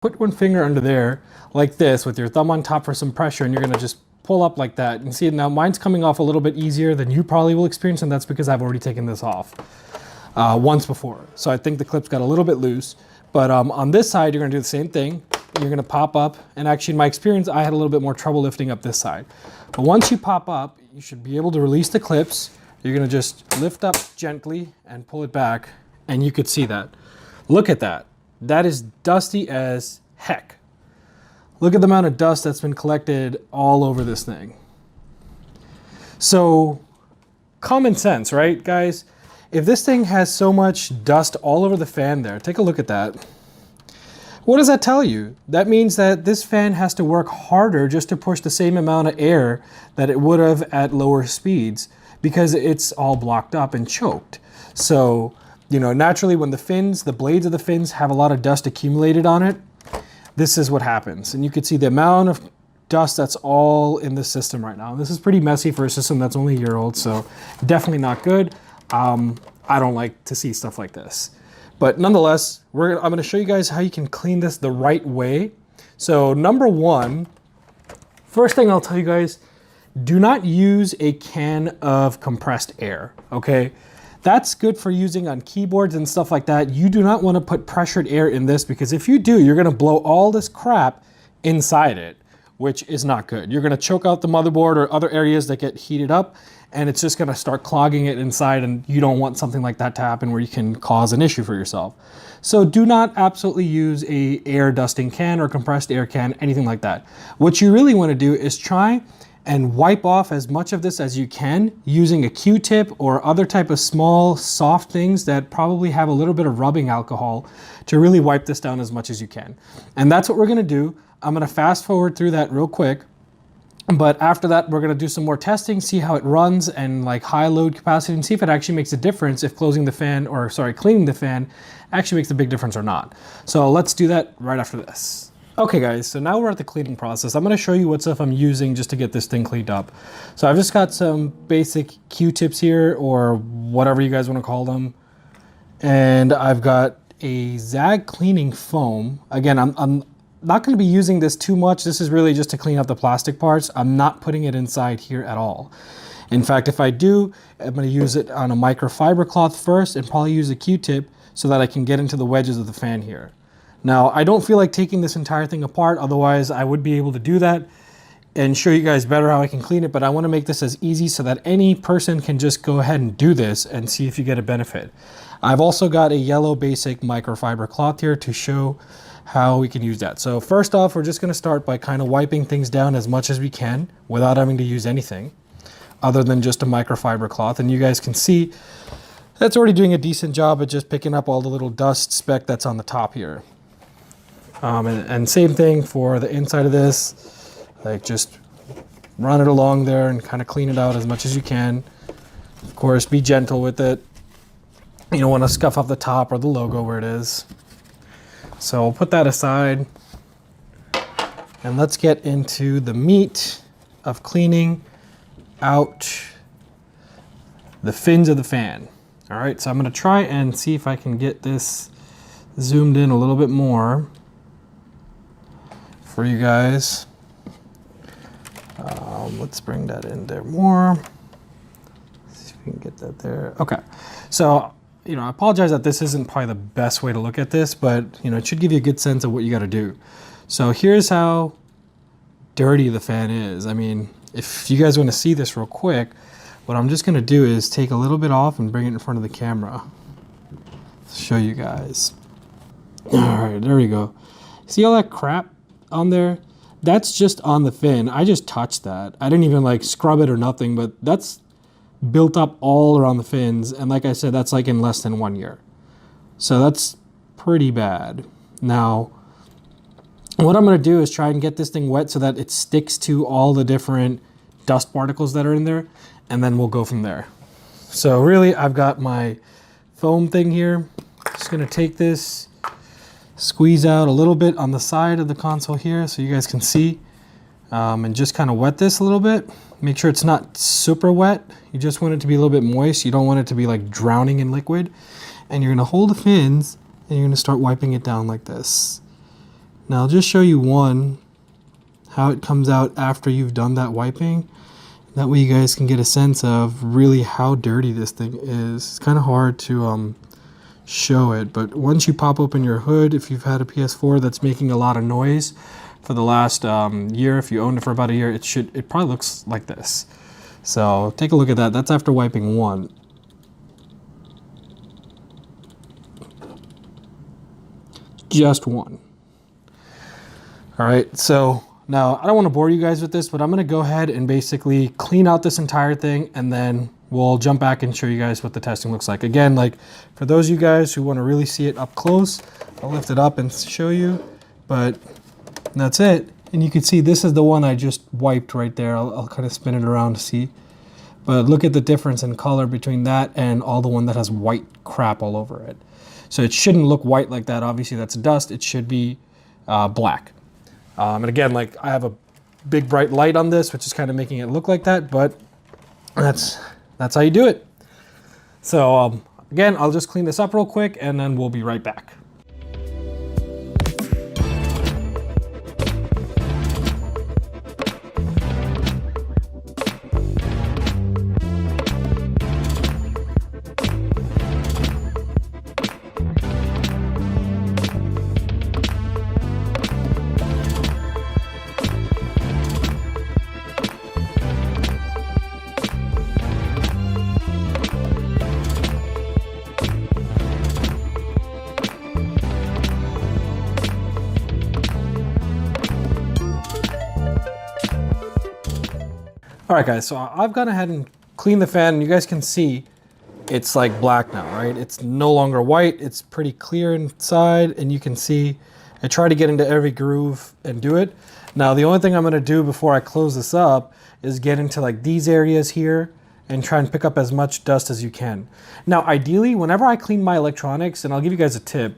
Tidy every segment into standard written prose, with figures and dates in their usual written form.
Put one finger under there like this with your thumb on top for some pressure, and you're gonna just pull up like that. And see, now mine's coming off a little bit easier than you probably will experience, and that's because I've already taken this off once before. So I think the clips got a little bit loose. But on this side, you're gonna do the same thing. You're gonna pop up, and actually in my experience, I had a little bit more trouble lifting up this side. But once you pop up, you should be able to release the clips. You're gonna just lift up gently and pull it back, and you could see that. Look at that. That is dusty as heck. Look at the amount of dust that's been collected all over this thing. So, common sense, right, guys? If this thing has so much dust all over the fan there, take a look at that. What does that tell you? That means that this fan has to work harder just to push the same amount of air that it would have at lower speeds because it's all blocked up and choked. So, you know, naturally when the blades of the fins have a lot of dust accumulated on it, this is what happens. And you can see the amount of dust that's all in the system right now. This is pretty messy for a system that's only a year old, so definitely not good. I don't like to see stuff like this. But nonetheless, I'm gonna show you guys how you can clean this the right way. So number one, first thing I'll tell you guys, do not use a can of compressed air, okay? That's good for using on keyboards and stuff like that. You do not want to put pressured air in this because if you do, you're going to blow all this crap inside it, which is not good. You're going to choke out the motherboard or other areas that get heated up, and it's just going to start clogging it inside, and you don't want something like that to happen where you can cause an issue for yourself. So do not absolutely use a air dusting can or compressed air can, anything like that. What you really want to do is try and wipe off as much of this as you can using a Q-tip or other type of small soft things that probably have a little bit of rubbing alcohol to really wipe this down as much as you can. And that's what we're gonna do. I'm gonna fast forward through that real quick, but after that we're gonna do some more testing, see how it runs and like high load capacity, and see if it actually makes a difference if cleaning the fan actually makes a big difference or not. So let's do that right after this. Okay guys, so now we're at the cleaning process. I'm gonna show you what stuff I'm using just to get this thing cleaned up. So I've just got some basic Q-tips here, or whatever you guys wanna call them. And I've got a Zag cleaning foam. Again, I'm not gonna be using this too much. This is really just to clean up the plastic parts. I'm not putting it inside here at all. In fact, if I do, I'm gonna use it on a microfiber cloth first and probably use a Q-tip so that I can get into the wedges of the fan here. Now, I don't feel like taking this entire thing apart, otherwise I would be able to do that and show you guys better how I can clean it, but I want to make this as easy so that any person can just go ahead and do this and see if you get a benefit. I've also got a yellow basic microfiber cloth here to show how we can use that. So first off, we're just going to start by kind of wiping things down as much as we can without having to use anything other than just a microfiber cloth. And you guys can see that's already doing a decent job at just picking up all the little dust speck that's on the top here. And same thing for the inside of this, like just run it along there and kind of clean it out as much as you can. Of course, be gentle with it. You don't want to scuff up the top or the logo where it is. So we'll put that aside and let's get into the meat of cleaning out the fins of the fan. All right, so I'm going to try and see if I can get this zoomed in a little bit more for you guys. Let's bring that in there more. See if we can get that there. Okay, so you know, I apologize that this isn't probably the best way to look at this, but you know, it should give you a good sense of what you got to do. So here's how dirty the fan is. I mean, if you guys want to see this real quick, what I'm just going to do is take a little bit off and bring it in front of the camera. Show you guys. All right, there we go. See all that crap on there? That's just on the fin. I just touched that. I didn't even like scrub it or nothing, but that's built up all around the fins. And like I said, that's like in less than 1 year. So that's pretty bad. Now, what I'm going to do is try and get this thing wet so that it sticks to all the different dust particles that are in there, and then we'll go from there. So really, I've got my foam thing here. Just going to take this, squeeze out a little bit on the side of the console here so you guys can see, and just kind of wet this a little bit. Make sure it's not super wet. You just want it to be a little bit moist. You don't want it to be like drowning in liquid. And you're going to hold the fins and you're going to start wiping it down like this. Now I'll just show you one, how it comes out after you've done that wiping. That way you guys can get a sense of really how dirty this thing is. It's kind of hard to show it, but once you pop open your hood, if you've had a PS4 that's making a lot of noise for the last year, if you owned it for about a year, it probably looks like this. So take a look at that. That's after wiping one. Just one. All right, so now I don't want to bore you guys with this, but I'm going to go ahead and basically clean out this entire thing, and then we'll jump back and show you guys what the testing looks like. Again, like for those of you guys who want to really see it up close, I'll lift it up and show you, but that's it. And you can see this is the one I just wiped right there. I'll kind of spin it around to see. But look at the difference in color between that and all the one that has white crap all over it. So it shouldn't look white like that. Obviously that's dust. It should be black. And again, like I have a big bright light on this, which is kind of making it look like that, but that's how you do it. So again, I'll just clean this up real quick and then we'll be right back. All right, guys, so I've gone ahead and cleaned the fan, and you guys can see it's like black now, right? It's no longer white. It's pretty clear inside, and you can see I try to get into every groove and do it. Now, the only thing I'm gonna do before I close this up is get into like these areas here and try and pick up as much dust as you can. Now, ideally, whenever I clean my electronics, and I'll give you guys a tip,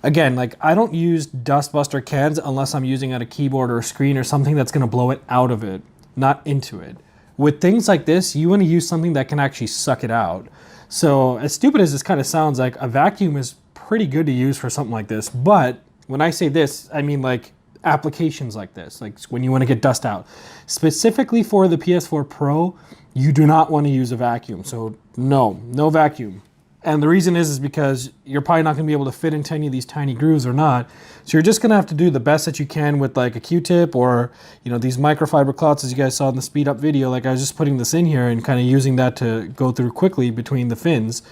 again, like I don't use dust buster cans unless I'm using at a keyboard or a screen or something that's gonna blow it out of it, not into it. With things like this, you want to use something that can actually suck it out. So as stupid as this kind of sounds, like a vacuum is pretty good to use for something like this. But when I say this, I mean like applications like this, like when you want to get dust out. Specifically for the PS4 Pro, you do not want to use a vacuum. So no vacuum. And the reason is because you're probably not going to be able to fit into any of these tiny grooves or not. So you're just going to have to do the best that you can with like a Q-tip or, you know, these microfiber cloths as you guys saw in the speed up video. Like I was just putting this in here and kind of using that to go through quickly between the fins.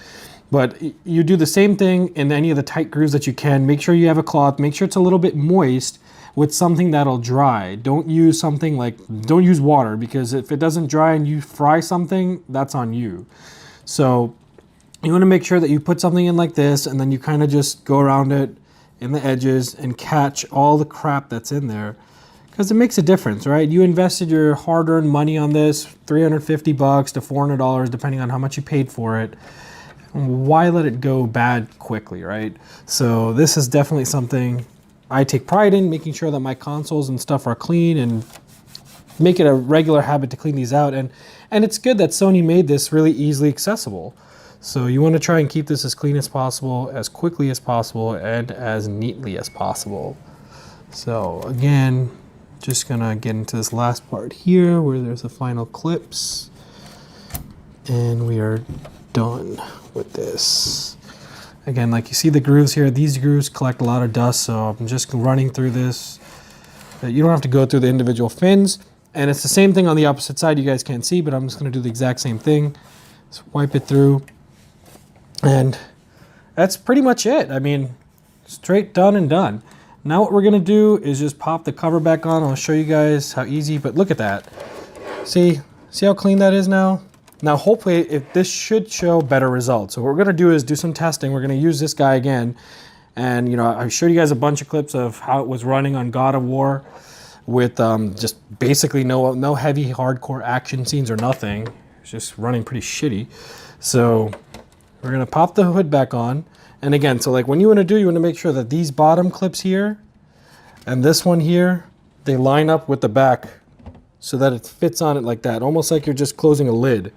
But you do the same thing in any of the tight grooves that you can. Make sure you have a cloth. Make sure it's a little bit moist with something that'll dry. Don't use something like, don't use water, because if it doesn't dry and you fry something, that's on you. So you want to make sure that you put something in like this, and then you kind of just go around it in the edges and catch all the crap that's in there, because it makes a difference, right? You invested your hard-earned money on this, $350 to $400, depending on how much you paid for it. Why let it go bad quickly, right? So this is definitely something I take pride in, making sure that my consoles and stuff are clean and make it a regular habit to clean these out. And it's good that Sony made this really easily accessible. So you want to try and keep this as clean as possible, as quickly as possible, and as neatly as possible. So again, just gonna get into this last part here where there's the final clips, and we are done with this. Again, like you see the grooves here, these grooves collect a lot of dust, so I'm just running through this. You don't have to go through the individual fins, and it's the same thing on the opposite side. You guys can't see, but I'm just gonna do the exact same thing. Just wipe it through. And that's pretty much it. I mean, straight done and done. Now what we're gonna do is just pop the cover back on. I'll show you guys how easy, but look at that. See how clean that is now? Now hopefully this should show better results. So what we're gonna do is do some testing. We're gonna use this guy again. And you know, I showed you guys a bunch of clips of how it was running on God of War with just basically no heavy hardcore action scenes or nothing. It's just running pretty shitty. So we're gonna pop the hood back on. And again, so like when you wanna make sure that these bottom clips here and this one here, they line up with the back so that it fits on it like that, almost like you're just closing a lid.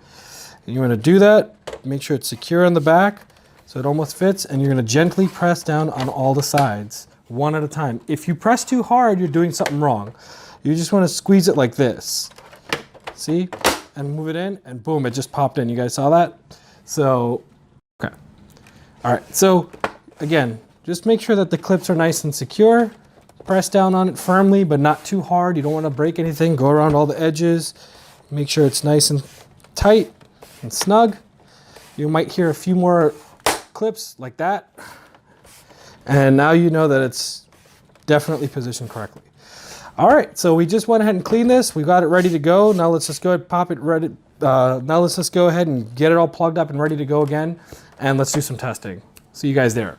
And you wanna do that, make sure it's secure on the back so it almost fits, and you're gonna gently press down on all the sides one at a time. If you press too hard, you're doing something wrong. You just want to squeeze it like this. See? And move it in, and boom, it just popped in. You guys saw that? So, okay. All right, so again, just make sure that the clips are nice and secure. Press down on it firmly, but not too hard. You don't want to break anything. Go around all the edges. Make sure it's nice and tight and snug. You might hear a few more clips like that. And now you know that it's definitely positioned correctly. All right, so we just went ahead and cleaned this. We got it ready to go. Now let's just go ahead and pop it ready. Now let's just go ahead and get it all plugged up and ready to go again. And let's do some testing. See you guys there.